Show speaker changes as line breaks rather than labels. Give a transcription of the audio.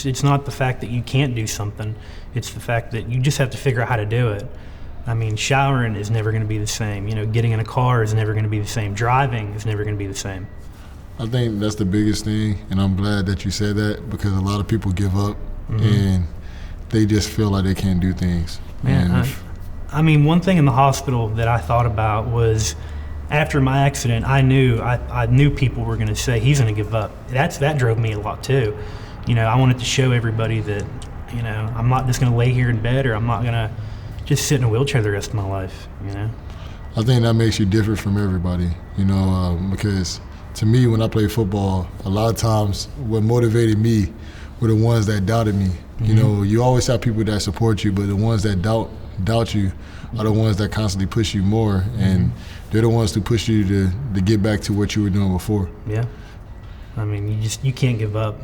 it's not the fact that you can't do something. It's the fact that you just have to figure out how to do it. I mean, showering is never going to be the same. Getting in a car is never going to be the same. Driving is never going to be the same.
I think that's the biggest thing, and I'm glad that you said that, because a lot of people give up and they just feel like they can't do things.
Man, I mean, one thing in the hospital that I thought about was, after my accident, I knew people were going to say he's going to give up. That drove me a lot too. I wanted to show everybody that I'm not just going to lay here in bed, or I'm not going to just sit in a wheelchair the rest of my life.
I think that makes you different from everybody. Because to me, when I played football, a lot of times what motivated me were the ones that doubted me. You always have people that support you, but the ones that doubt you are the ones that constantly push you more, and they're the ones who push you to get back to what you were doing before.
Yeah. I mean, you can't give up.